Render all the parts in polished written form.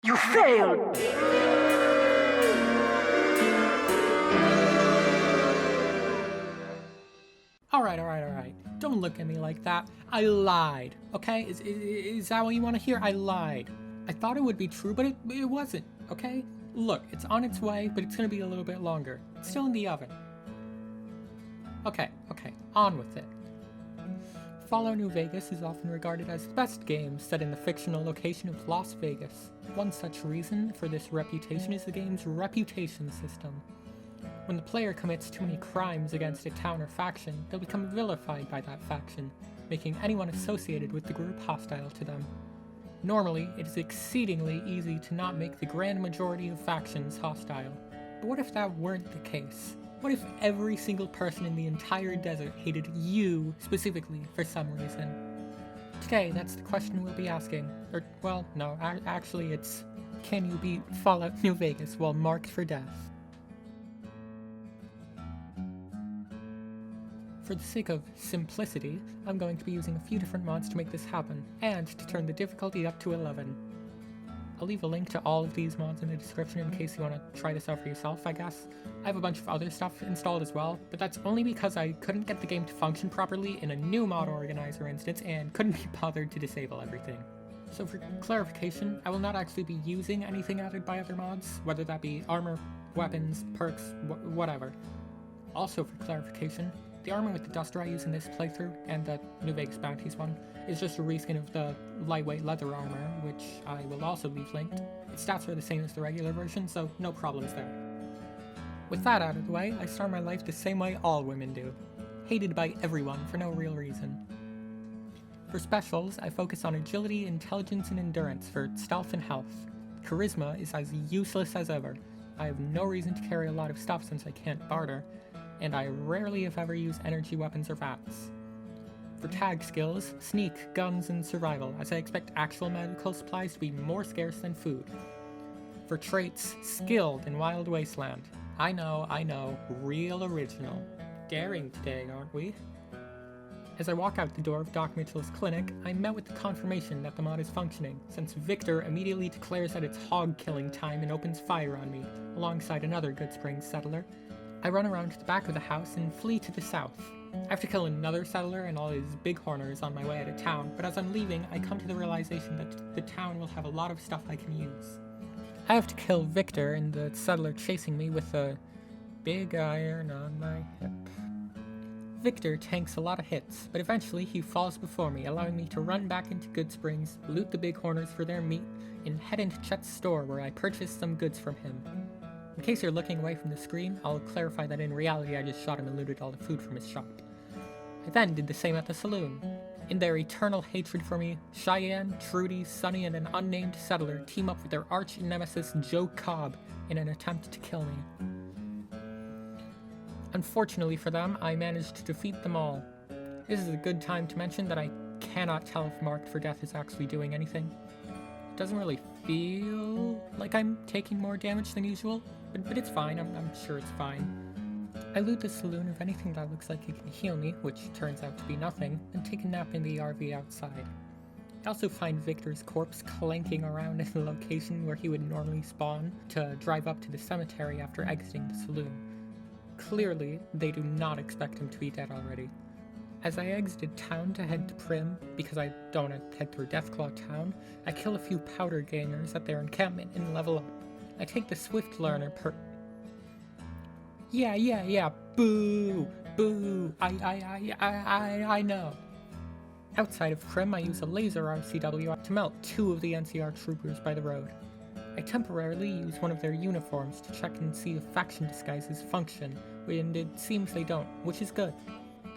You failed! Alright. Don't look at me like that. I lied, okay? Is that what you want to hear? I lied. I thought it would be true, but it wasn't, okay? Look, it's on its way, but it's gonna be a little bit longer. It's still in the oven. Okay, on with it. Fallout New Vegas is often regarded as the best game set in the fictional location of Las Vegas. One such reason for this reputation is the game's reputation system. When the player commits too many crimes against a town or faction, they'll become vilified by that faction, making anyone associated with the group hostile to them. Normally, it is exceedingly easy to not make the grand majority of factions hostile. But what if that weren't the case? What if every single person in the entire desert hated you specifically for some reason? Today, that's the question we'll be asking. Actually it's, can you beat Fallout New Vegas while marked for death? For the sake of simplicity, I'm going to be using a few different mods to make this happen, and to turn the difficulty up to 11. I'll leave a link to all of these mods in the description in case you want to try this out for yourself, I guess. I have a bunch of other stuff installed as well, but that's only because I couldn't get the game to function properly in a new mod organizer instance and couldn't be bothered to disable everything. So for clarification, I will not actually be using anything added by other mods, whether that be armor, weapons, perks, whatever. Also for clarification, the armor with the duster I use in this playthrough, and the New Vegas Bounties one, is just a reskin of the lightweight leather armor, which I will also leave linked. Its stats are the same as the regular version, so no problems there. With that out of the way, I start my life the same way all women do. Hated by everyone for no real reason. For specials, I focus on agility, intelligence, and endurance for stealth and health. Charisma is as useless as ever. I have no reason to carry a lot of stuff since I can't barter, and I rarely if ever use energy weapons or VATS. For tag skills, sneak, guns, and survival, as I expect actual medical supplies to be more scarce than food. For traits, skilled in Wild Wasteland. I know, real original. Daring today, aren't we? As I walk out the door of Doc Mitchell's clinic, I'm met with the confirmation that the mod is functioning, since Victor immediately declares that it's hog-killing time and opens fire on me, alongside another Goodsprings settler. I run around to the back of the house and flee to the south. I have to kill another settler and all his bighorners on my way out of town, but as I'm leaving, I come to the realization that the town will have a lot of stuff I can use. I have to kill Victor and the settler chasing me with a big iron on my hip. Victor tanks a lot of hits, but eventually he falls before me, allowing me to run back into Goodsprings, loot the bighorners for their meat, and head into Chet's store where I purchased some goods from him. In case you're looking away from the screen, I'll clarify that in reality I just shot him and looted all the food from his shop. I then did the same at the saloon. In their eternal hatred for me, Cheyenne, Trudy, Sonny, and an unnamed settler team up with their arch nemesis Joe Cobb in an attempt to kill me. Unfortunately for them, I managed to defeat them all. This is a good time to mention that I cannot tell if Marked for Death is actually doing anything. It doesn't really feel like I'm taking more damage than usual, but it's fine, I'm sure it's fine. I loot the saloon of anything that looks like it can heal me, which turns out to be nothing, and take a nap in the RV outside. I also find Victor's corpse clanking around in the location where he would normally spawn to drive up to the cemetery after exiting the saloon. Clearly, they do not expect him to be dead already. As I exited town to head to Prim, because I don't want to head through Deathclaw Town, I kill a few powder gangers at their encampment and level up. I take the Swift Learner Yeah, boo, I know. Outside of Prim, I use a laser RCW to melt 2 of the NCR troopers by the road. I temporarily use one of their uniforms to check and see if faction disguises function, and it seems they don't, which is good.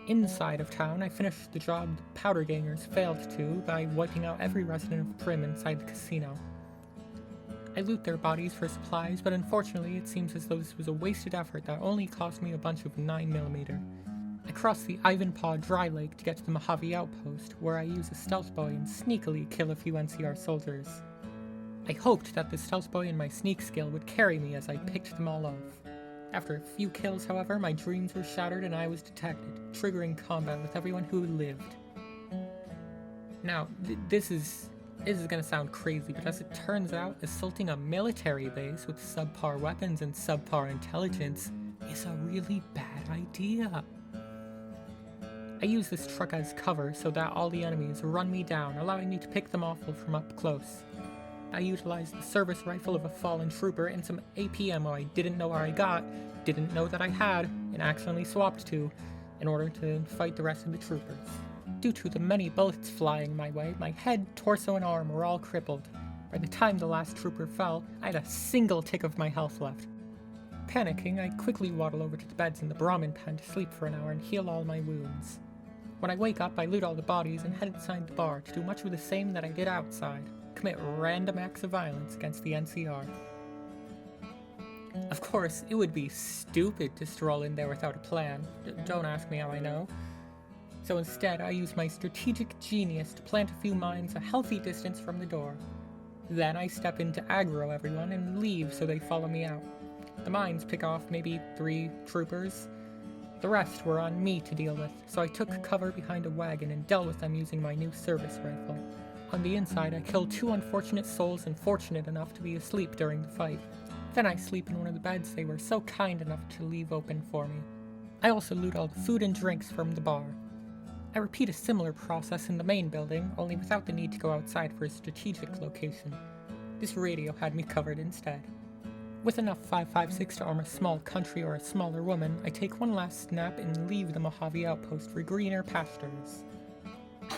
Inside of town, I finished the job the Powder Gangers failed to by wiping out every resident of Prim inside the casino. I loot their bodies for supplies, but unfortunately it seems as though this was a wasted effort that only cost me a bunch of 9mm. I cross the Ivanpah Dry Lake to get to the Mojave Outpost, where I use a stealth boy and sneakily kill a few NCR soldiers. I hoped that the stealth boy and my sneak skill would carry me as I picked them all off. After a few kills, however, my dreams were shattered and I was detected, triggering combat with everyone who lived. Now, this is This is gonna sound crazy, but as it turns out, assaulting a military base with subpar weapons and subpar intelligence is a really bad idea. I use this truck as cover so that all the enemies run me down, allowing me to pick them off from up close. I utilize the service rifle of a fallen trooper and some AP ammo I didn't know where I got, didn't know that I had, and accidentally swapped to, in order to fight the rest of the troopers. Due to the many bullets flying my way, my head, torso, and arm were all crippled. By the time the last trooper fell, I had a single tick of my health left. Panicking, I quickly waddle over to the beds in the Brahmin pen to sleep for an hour and heal all my wounds. When I wake up, I loot all the bodies and head inside the bar to do much of the same that I did outside, commit random acts of violence against the NCR. Of course, it would be stupid to stroll in there without a plan. Don't ask me how I know. So instead, I use my strategic genius to plant a few mines a healthy distance from the door. Then I step in to aggro everyone and leave so they follow me out. The mines pick off maybe 3 troopers. The rest were on me to deal with, so I took cover behind a wagon and dealt with them using my new service rifle. On the inside, I killed 2 unfortunate souls and fortunate enough to be asleep during the fight. Then I sleep in one of the beds they were so kind enough to leave open for me. I also loot all the food and drinks from the bar. I repeat a similar process in the main building, only without the need to go outside for a strategic location. This radio had me covered instead. With enough 5.56 to arm a small country or a smaller woman, I take one last snap and leave the Mojave outpost for greener pastures.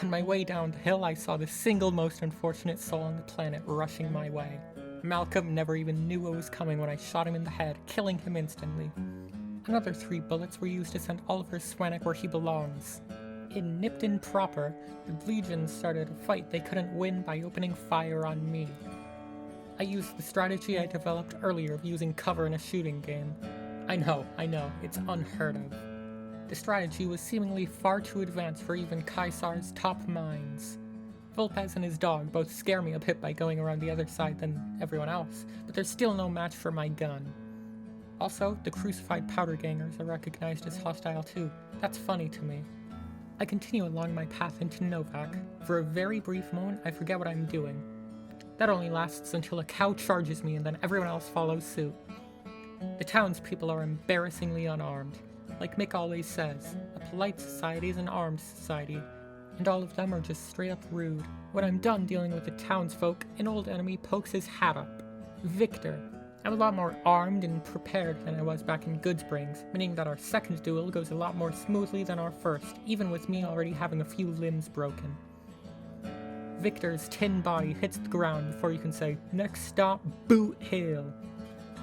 On my way down the hill, I saw the single most unfortunate soul on the planet rushing my way. Malcolm never even knew what was coming when I shot him in the head, killing him instantly. Another 3 bullets were used to send Oliver Swanwick where he belongs. In Nipton proper, the Legions started a fight they couldn't win by opening fire on me. I used the strategy I developed earlier of using cover in a shooting game. I know, it's unheard of. The strategy was seemingly far too advanced for even Caesar's top minds. Volpez and his dog both scare me a bit by going around the other side than everyone else, but they're still no match for my gun. Also, the crucified powder gangers are recognized as hostile too. That's funny to me. I continue along my path into Novak. For a very brief moment, I forget what I'm doing. That only lasts until a cow charges me and then everyone else follows suit. The townspeople are embarrassingly unarmed. Like Mick always says, a polite society is an armed society, and all of them are just straight up rude. When I'm done dealing with the townsfolk, an old enemy pokes his hat up. Victor. I'm a lot more armed and prepared than I was back in Goodsprings, meaning that our second duel goes a lot more smoothly than our first, even with me already having a few limbs broken. Victor's tin body hits the ground before you can say, "Next stop, Boot Hill."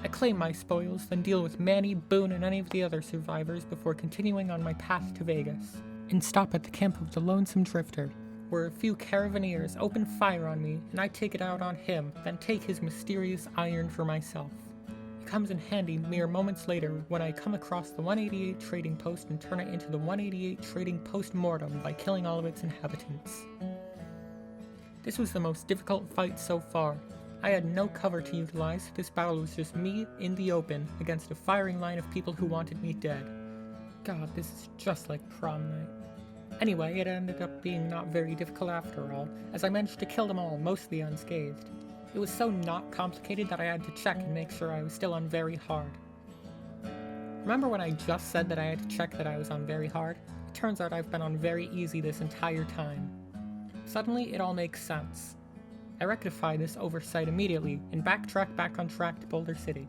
I claim my spoils, then deal with Manny, Boone, and any of the other survivors before continuing on my path to Vegas, and stop at the camp of the Lonesome Drifter, where a few Caravaneers open fire on me, and I take it out on him, then take his mysterious iron for myself. It comes in handy mere moments later when I come across the 188 Trading Post and turn it into the 188 Trading Post-Mortem by killing all of its inhabitants. This was the most difficult fight so far. I had no cover to utilize. This battle was just me in the open against a firing line of people who wanted me dead. God, this is just like prom night. Anyway, it ended up being not very difficult after all, as I managed to kill them all mostly unscathed. It was so not complicated that I had to check and make sure I was still on very hard. Remember when I just said that I had to check that I was on very hard? It turns out I've been on very easy this entire time. Suddenly, it all makes sense. I rectify this oversight immediately and backtrack back on track to Boulder City.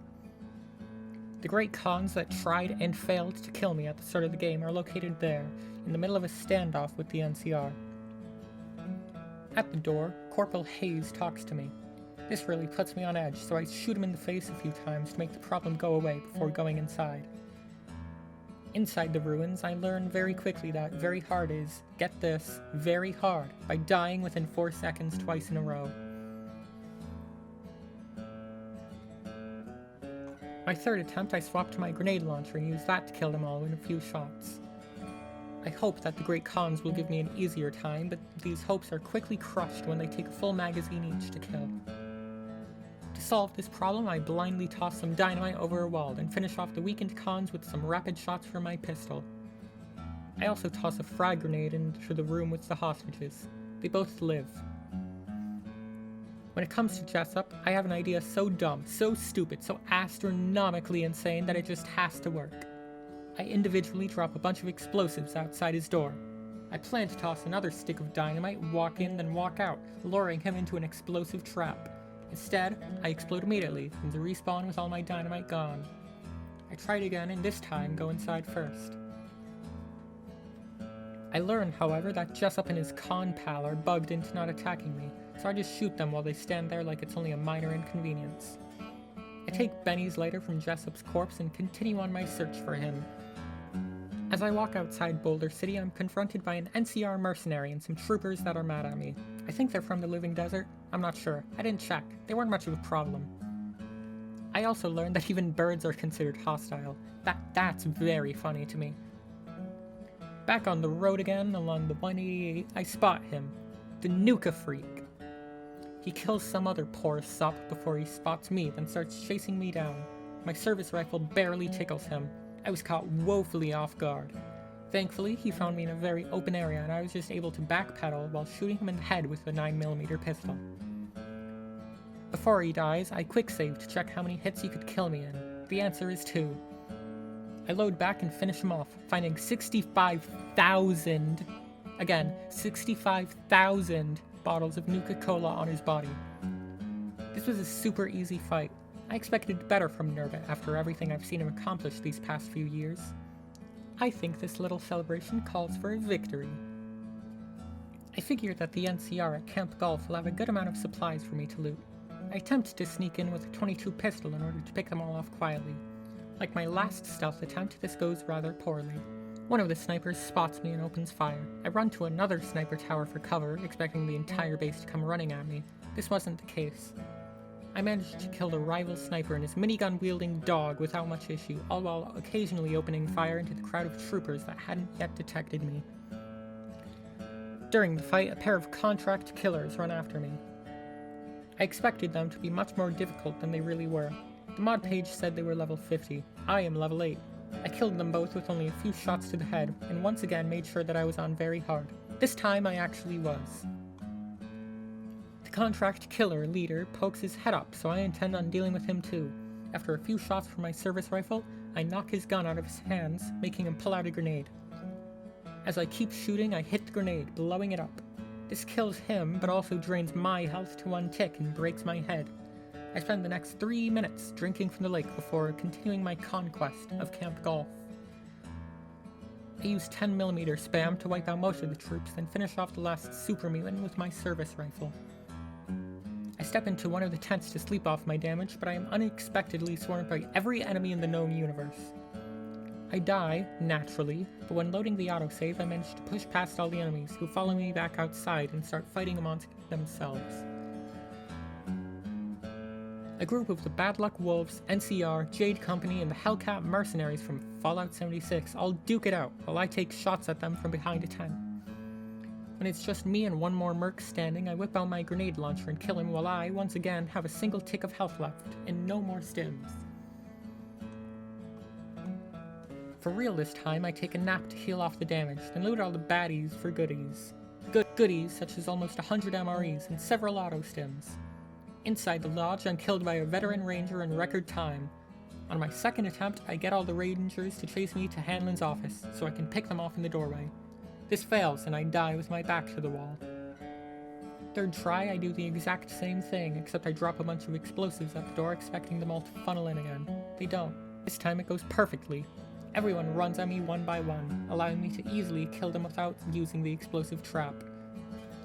The great Khans that tried and failed to kill me at the start of the game are located there, in the middle of a standoff with the NCR. At the door, Corporal Hayes talks to me. This really puts me on edge, so I shoot him in the face a few times to make the problem go away before going inside. Inside the ruins, I learn very quickly that very hard is, get this, very hard, by dying within 4 seconds twice in a row. My third attempt, I swapped to my grenade launcher and used that to kill them all in a few shots. I hope that the Great Khans will give me an easier time, but these hopes are quickly crushed when they take a full magazine each to kill. To solve this problem, I blindly toss some dynamite over a wall and finish off the weakened Khans with some rapid shots from my pistol. I also toss a frag grenade into the room with the hostages. They both live. When it comes to Jessup, I have an idea so dumb, so stupid, so astronomically insane that it just has to work. I individually drop a bunch of explosives outside his door. I plan to toss another stick of dynamite, walk in, then walk out, luring him into an explosive trap. Instead, I explode immediately, and respawn with all my dynamite gone. I try it again, and this time go inside first. I learn, however, that Jessup and his con pal are bugged into not attacking me, so I just shoot them while they stand there like it's only a minor inconvenience. I take Benny's lighter from Jessup's corpse and continue on my search for him. As I walk outside Boulder City, I'm confronted by an NCR mercenary and some troopers that are mad at me. I think they're from the Living Desert. I'm not sure. I didn't check. They weren't much of a problem. I also learned that even birds are considered hostile. That's very funny to me. Back on the road again, along the 188, I spot him. The Nuka Freak. He kills some other poor sop before he spots me, then starts chasing me down. My service rifle barely tickles him. I was caught woefully off guard. Thankfully, he found me in a very open area and I was just able to backpedal while shooting him in the head with a 9mm pistol. Before he dies, I quick save to check how many hits he could kill me in. The answer is 2. I load back and finish him off, finding 65,000, again, 65,000 bottles of Nuka-Cola on his body. This was a super easy fight. I expected better from Nerva after everything I've seen him accomplish these past few years. I think this little celebration calls for a victory. I figure that the NCR at Camp Golf will have a good amount of supplies for me to loot. I attempt to sneak in with a .22 pistol in order to pick them all off quietly. Like my last stealth attempt, this goes rather poorly. One of the snipers spots me and opens fire. I run to another sniper tower for cover, expecting the entire base to come running at me. This wasn't the case. I managed to kill the rival sniper and his minigun-wielding dog without much issue, all while occasionally opening fire into the crowd of troopers that hadn't yet detected me. During the fight, a pair of contract killers run after me. I expected them to be much more difficult than they really were. The mod page said they were level 50. I am level 8. I killed them both with only a few shots to the head, and once again made sure that I was on very hard. This time I actually was. The contract killer leader pokes his head up, so I intend on dealing with him too. After a few shots from my service rifle, I knock his gun out of his hands, making him pull out a grenade. As I keep shooting, I hit the grenade, blowing it up. This kills him, but also drains my health to 1 tick and breaks my head. I spend the next 3 minutes drinking from the lake before continuing my conquest of Camp Golf. I use 10mm spam to wipe out most of the troops, then finish off the last super mutant with my service rifle. I step into one of the tents to sleep off my damage, but I am unexpectedly swarmed by every enemy in the known universe. I die, naturally, but when loading the autosave I manage to push past all the enemies, who follow me back outside and start fighting amongst themselves. A group of the Bad Luck Wolves, NCR, Jade Company, and the Hellcat mercenaries from Fallout 76 all duke it out, while I take shots at them from behind a tent. When it's just me and one more merc standing, I whip out my grenade launcher and kill him while I, once again, have a single tick of health left, and no more stims. For real this time, I take a nap to heal off the damage, then loot all the baddies for goodies. Goodies such as almost 100 MREs and several auto stims. Inside the lodge, I'm killed by a veteran ranger in record time. On my second attempt, I get all the rangers to chase me to Hanlon's office, so I can pick them off in the doorway. This fails, and I die with my back to the wall. Third try, I do the exact same thing, except I drop a bunch of explosives at the door, expecting them all to funnel in again. They don't. This time it goes perfectly. Everyone runs at me one by one, allowing me to easily kill them without using the explosive trap.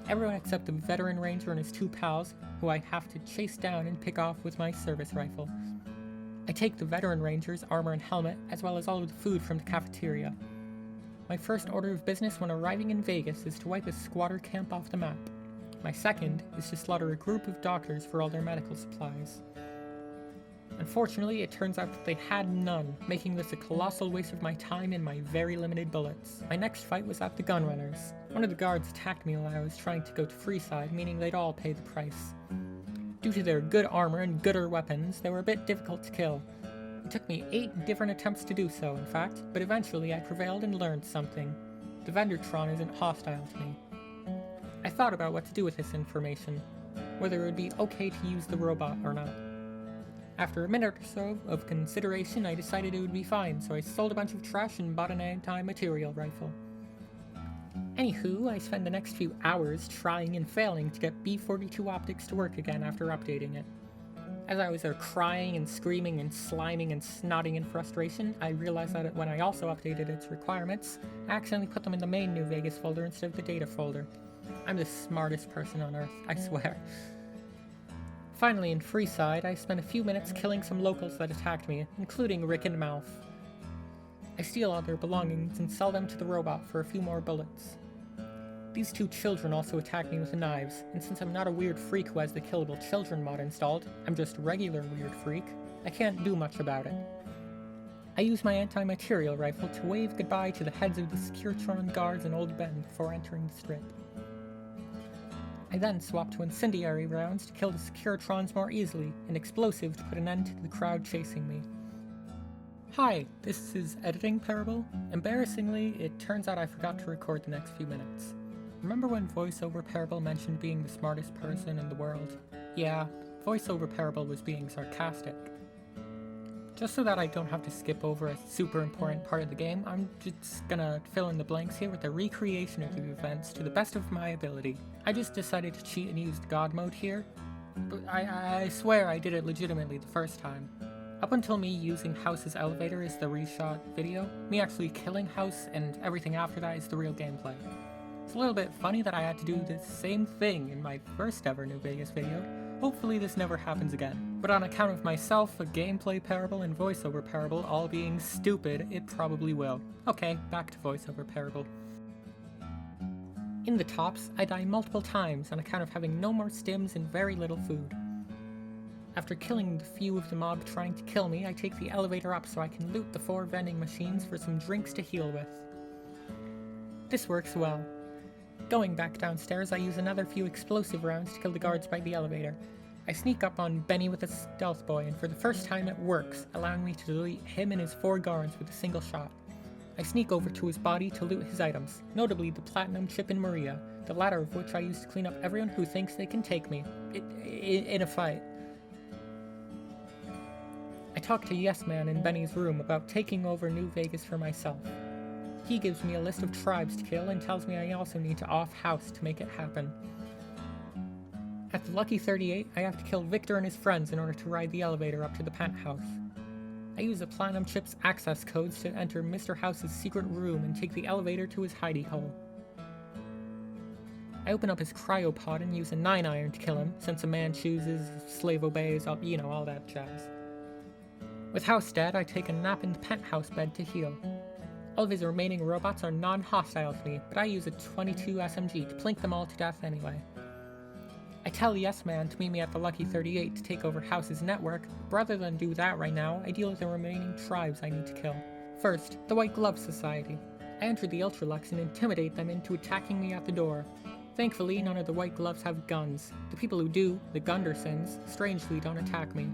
Everyone except the veteran ranger and his 2 pals, who I have to chase down and pick off with my service rifle. I take the veteran ranger's armor and helmet, as well as all of the food from the cafeteria. My first order of business when arriving in Vegas is to wipe a squatter camp off the map. My second is to slaughter a group of doctors for all their medical supplies. Unfortunately, it turns out that they had none, making this a colossal waste of my time and my very limited bullets. My next fight was at the Gunrunners. One of the guards attacked me while I was trying to go to Freeside, meaning they'd all pay the price. Due to their good armor and gooder weapons, they were a bit difficult to kill. It took me 8 different attempts to do so, in fact, but eventually I prevailed and learned something. The Vendertron isn't hostile to me. I thought about what to do with this information. whether it would be okay to use the robot or not. After a minute or so of consideration, I decided it would be fine, so I sold a bunch of trash and bought an anti-material rifle. Anywho, I spent the next few hours trying and failing to get B42 optics to work again after updating it. As I was there crying and screaming and sliming and snotting in frustration, I realized that when I also updated its requirements, I accidentally put them in the main New Vegas folder instead of the data folder. I'm the smartest person on Earth, I swear. Finally, in Freeside, I spent a few minutes killing some locals that attacked me, including Rick and Mouth. I steal all their belongings and sell them to the robot for a few more bullets. These two children also attack me with knives, and since I'm not a weird freak who has the Killable Children mod installed, I'm just a regular weird freak, I can't do much about it. I use my anti-material rifle to wave goodbye to the heads of the Securitron guards in Old Bend before entering the strip. I then swap to incendiary rounds to kill the Securitrons more easily, and explosive to put an end to the crowd chasing me. Hi, this is Editing Parable. Embarrassingly, it turns out I forgot to record the next few minutes. Remember when VoiceOver Parable mentioned being the smartest person in the world? Yeah, VoiceOver Parable was being sarcastic. Just so that I don't have to skip over a super important part of the game, I'm just gonna fill in the blanks here with a recreation of the events to the best of my ability. I just decided to cheat and used God mode here, but I swear I did it legitimately the first time. Up until me using House's elevator is the reshot video, me actually killing House and everything after that is the real gameplay. It's a little bit funny that I had to do the same thing in my first ever New Vegas video. Hopefully this never happens again. But on account of myself, a gameplay parable, and voiceover parable all being stupid, it probably will. Okay, back to voiceover parable. In the tops, I die multiple times on account of having no more stims and very little food. After killing the few of the mob trying to kill me, I take the elevator up so I can loot the 4 vending machines for some drinks to heal with. This works well. Going back downstairs, I use another few explosive rounds to kill the guards by the elevator. I sneak up on Benny with a stealth boy, and for the first time it works, allowing me to delete him and his 4 guards with a single shot. I sneak over to his body to loot his items, notably the platinum chip and Maria, the latter of which I use to clean up everyone who thinks they can take me, in a fight. I talk to Yes Man in Benny's room about taking over New Vegas for myself. He gives me a list of tribes to kill and tells me I also need to off House to make it happen. At the Lucky 38, I have to kill Victor and his friends in order to ride the elevator up to the penthouse. I use the Platinum Chip's access codes to enter Mr. House's secret room and take the elevator to his hidey hole. I open up his cryopod and use a 9-iron to kill him, since a man chooses, slave obeys, all that jazz. With House dead, I take a nap in the penthouse bed to heal. All of his remaining robots are non-hostile to me, but I use a 22 SMG to plink them all to death anyway. I tell Yes Man to meet me at the Lucky 38 to take over House's network, but rather than do that right now, I deal with the remaining tribes I need to kill. First, the White Glove Society. I enter the Ultralux and intimidate them into attacking me at the door. Thankfully, none of the White Gloves have guns. The people who do, the Gundersons, strangely don't attack me.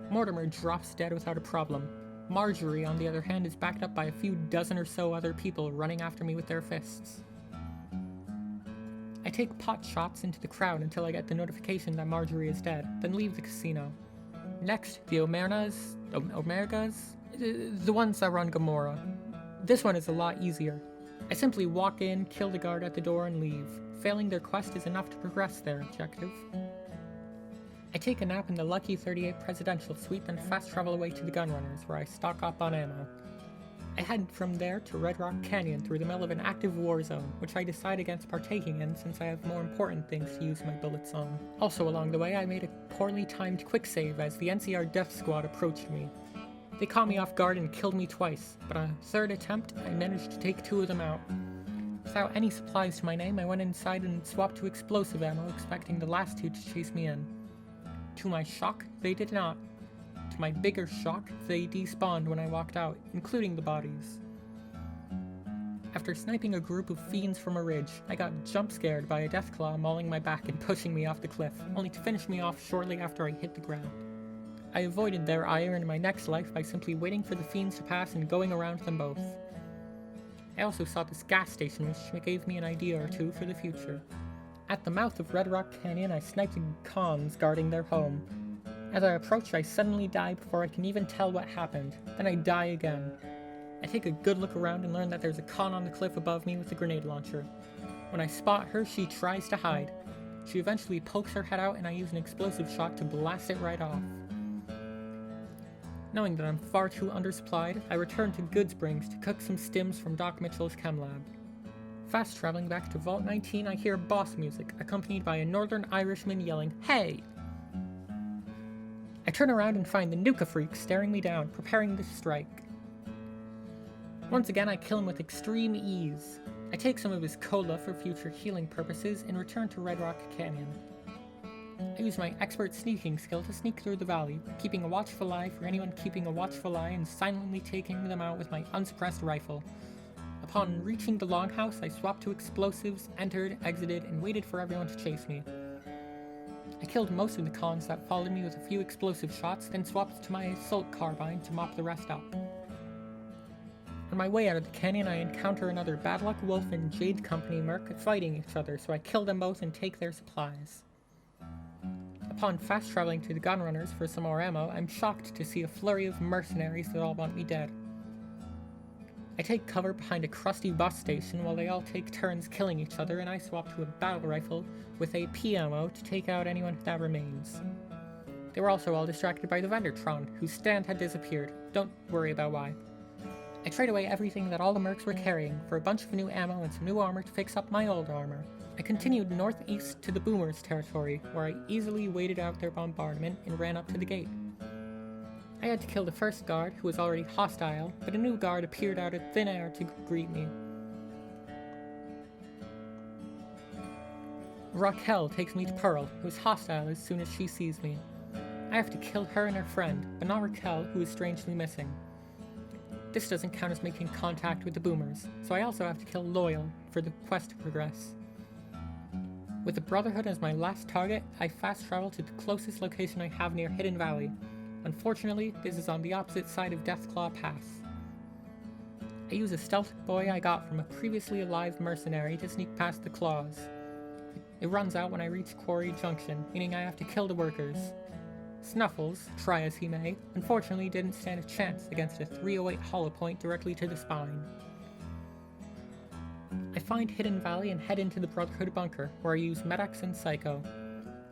Mortimer drops dead without a problem. Marjorie, on the other hand, is backed up by a few dozen or so other people running after me with their fists. I take pot shots into the crowd until I get the notification that Marjorie is dead, then leave the casino. Next, the Omergas? The ones that run Gamora. This one is a lot easier. I simply walk in, kill the guard at the door, and leave. Failing their quest is enough to progress their objective. I take a nap in the Lucky 38 Presidential Suite, then fast travel away to the Gunrunners, where I stock up on ammo. I head from there to Red Rock Canyon through the middle of an active war zone, which I decide against partaking in since I have more important things to use my bullets on. Also along the way, I made a poorly timed quick save as the NCR Death Squad approached me. They caught me off guard and killed me twice, but on a third attempt, I managed to take 2 of them out. Without any supplies to my name, I went inside and swapped to explosive ammo, expecting the last 2 to chase me in. To my shock, they did not. To my bigger shock, they despawned when I walked out, including the bodies. After sniping a group of fiends from a ridge, I got jump-scared by a Deathclaw mauling my back and pushing me off the cliff, only to finish me off shortly after I hit the ground. I avoided their ire in my next life by simply waiting for the fiends to pass and going around them both. I also saw this gas station, which gave me an idea or two for the future. At the mouth of Red Rock Canyon, I sniped cons guarding their home. As I approach, I suddenly die before I can even tell what happened. Then I die again. I take a good look around and learn that there's a con on the cliff above me with a grenade launcher. When I spot her, she tries to hide. She eventually pokes her head out and I use an explosive shot to blast it right off. Knowing that I'm far too undersupplied, I return to Goodsprings to cook some stims from Doc Mitchell's chem lab. Fast traveling back to Vault 19, I hear boss music, accompanied by a Northern Irishman yelling, "Hey!" I turn around and find the Nuka Freak staring me down, preparing to strike. Once again, I kill him with extreme ease. I take some of his cola for future healing purposes and return to Red Rock Canyon. I use my expert sneaking skill to sneak through the valley, keeping a watchful eye for anyone keeping a watchful eye and silently taking them out with my unsuppressed rifle. Upon reaching the longhouse, I swapped to explosives, entered, exited, and waited for everyone to chase me. I killed most of the cons that followed me with a few explosive shots, then swapped to my assault carbine to mop the rest up. On my way out of the canyon, I encounter another Bad Luck Wolf and Jade Company merc fighting each other, so I kill them both and take their supplies. Upon fast traveling to the Gunrunners for some more ammo, I'm shocked to see a flurry of mercenaries that all want me dead. I take cover behind a crusty bus station while they all take turns killing each other, and I swap to a battle rifle with AP ammo to take out anyone that remains. They were also all distracted by the Vendertron, whose stand had disappeared. Don't worry about why. I trade away everything that all the mercs were carrying for a bunch of new ammo and some new armor to fix up my old armor. I continued northeast to the Boomers' territory, where I easily waited out their bombardment and ran up to the gate. I had to kill the first guard, who was already hostile, but a new guard appeared out of thin air to greet me. Raquel takes me to Pearl, who is hostile as soon as she sees me. I have to kill her and her friend, but not Raquel, who is strangely missing. This doesn't count as making contact with the Boomers, so I also have to kill Loyal for the quest to progress. With the Brotherhood as my last target, I fast travel to the closest location I have near Hidden Valley. Unfortunately, this is on the opposite side of Deathclaw Pass. I use a stealth boy I got from a previously alive mercenary to sneak past the claws. It runs out when I reach Quarry Junction, meaning I have to kill the workers. Snuffles, try as he may, unfortunately didn't stand a chance against a 308 hollow point directly to the spine. I find Hidden Valley and head into the Brotherhood bunker, where I use Medex and Psycho.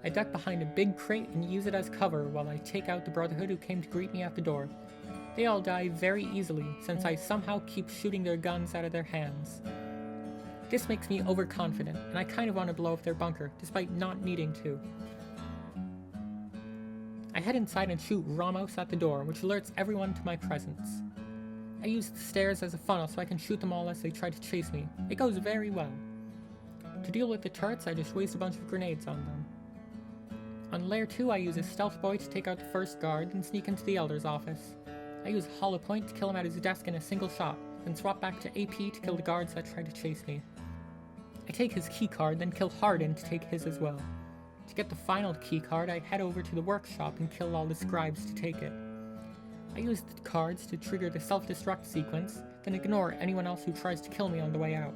I duck behind a big crate and use it as cover while I take out the Brotherhood who came to greet me at the door. They all die very easily, since I somehow keep shooting their guns out of their hands. This makes me overconfident, and I kind of want to blow up their bunker, despite not needing to. I head inside and shoot Ramos at the door, which alerts everyone to my presence. I use the stairs as a funnel so I can shoot them all as they try to chase me. It goes very well. To deal with the turrets, I just waste a bunch of grenades on them. On Layer 2, I use a stealth boy to take out the first guard and sneak into the Elder's office. I use a hollow point to kill him at his desk in a single shot, then swap back to AP to kill the guards that try to chase me. I take his keycard, then kill Hardin to take his as well. To get the final keycard, I head over to the workshop and kill all the scribes to take it. I use the cards to trigger the self-destruct sequence, then ignore anyone else who tries to kill me on the way out.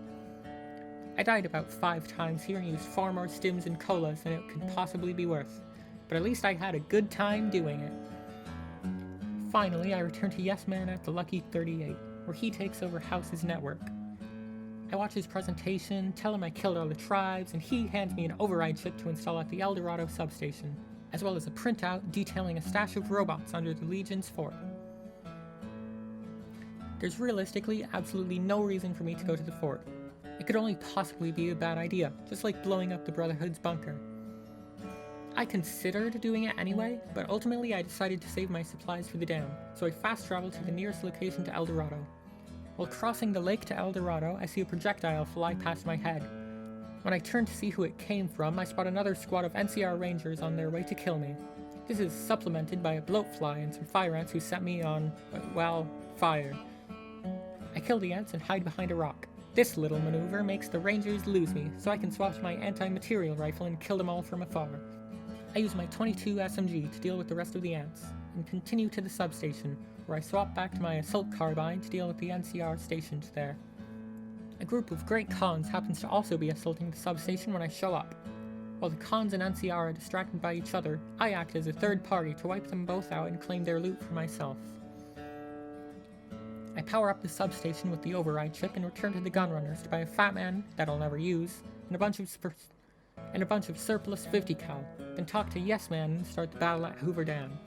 I died about 5 times here and used far more stims and colas than it could possibly be worth, but at least I had a good time doing it. Finally, I return to Yes Man at the Lucky 38, where he takes over House's network. I watch his presentation, tell him I killed all the tribes, and he hands me an override chip to install at the Eldorado substation, as well as a printout detailing a stash of robots under the Legion's fort. There's realistically absolutely no reason for me to go to the fort. It could only possibly be a bad idea, just like blowing up the Brotherhood's bunker. I considered doing it anyway, but ultimately I decided to save my supplies for the dam, so I fast traveled to the nearest location to Eldorado. While crossing the lake to Eldorado, I see a projectile fly past my head. When I turn to see who it came from, I spot another squad of NCR Rangers on their way to kill me. This is supplemented by a bloatfly and some fire ants who set me on, well, fire. I kill the ants and hide behind a rock. This little maneuver makes the Rangers lose me, so I can swap to my anti-material rifle and kill them all from afar. I use my .22 SMG to deal with the rest of the ants, and continue to the substation, where I swap back to my assault carbine to deal with the NCR stationed there. A group of great Khans happens to also be assaulting the substation when I show up. While the Khans and NCR are distracted by each other, I act as a third party to wipe them both out and claim their loot for myself. I power up the substation with the override chip and return to the gunrunners to buy a Fat Man that I'll never use, and a bunch of surplus 50 cal, then talk to Yes Man and start the battle at Hoover Dam.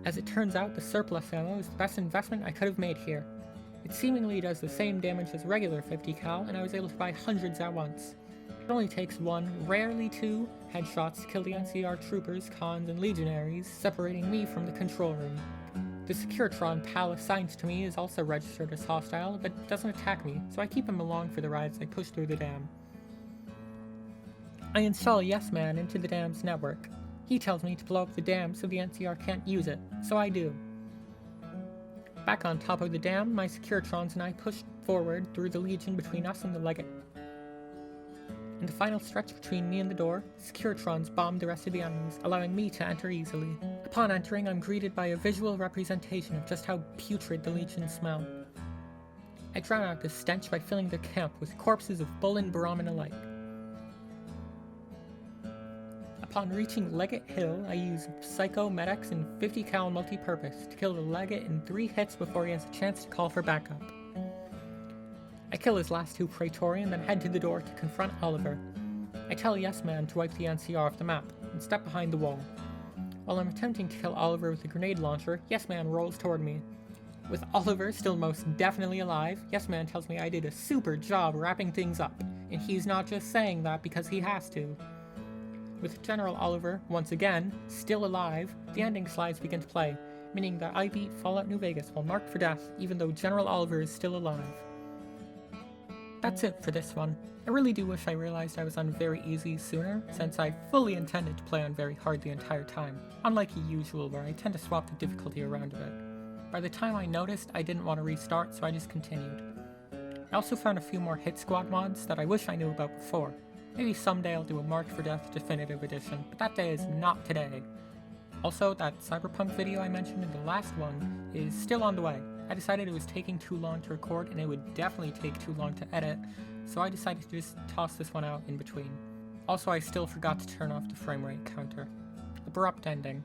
As it turns out, the surplus ammo is the best investment I could have made here. It seemingly does the same damage as regular 50 cal, and I was able to buy hundreds at once. It only takes one, rarely two, headshots to kill the NCR troopers, Khans, and legionaries, separating me from the control room. The Securitron pal assigned to me is also registered as hostile, but doesn't attack me, so I keep him along for the ride as I push through the dam. I install Yes Man into the dam's network. He tells me to blow up the dam so the NCR can't use it, so I do. Back on top of the dam, my Securitrons and I push forward through the Legion between us and the Legate. In the final stretch between me and the door, Securitrons bomb the rest of the enemies, allowing me to enter easily. Upon entering, I'm greeted by a visual representation of just how putrid the Legion smell. I drown out the stench by filling their camp with corpses of Bull and Brahmin alike. Upon reaching Legate Hill, I use Psycho, Medics, and 50 cal multi-purpose to kill the Legate in 3 hits before he has a chance to call for backup. I kill his last 2 Praetorian, then head to the door to confront Oliver. I tell Yes Man to wipe the NCR off the map, and step behind the wall. While I'm attempting to kill Oliver with a grenade launcher, Yes Man rolls toward me. With Oliver still most definitely alive, Yes Man tells me I did a super job wrapping things up, and he's not just saying that because he has to. With General Oliver, once again, still alive, the ending slides begin to play, meaning that I beat Fallout New Vegas while marked for death, even though General Oliver is still alive. That's it for this one. I really do wish I realized I was on very easy sooner, since I fully intended to play on very hard the entire time, unlike usual where I tend to swap the difficulty around a bit. By the time I noticed, I didn't want to restart, so I just continued. I also found a few more Hit Squad mods that I wish I knew about before. Maybe someday I'll do a Marked for Death Definitive Edition, but that day is not today. Also, that Cyberpunk video I mentioned in the last one is still on the way. I decided it was taking too long to record and it would definitely take too long to edit, so I decided to just toss this one out in between. Also, I still forgot to turn off the frame rate counter. Abrupt ending.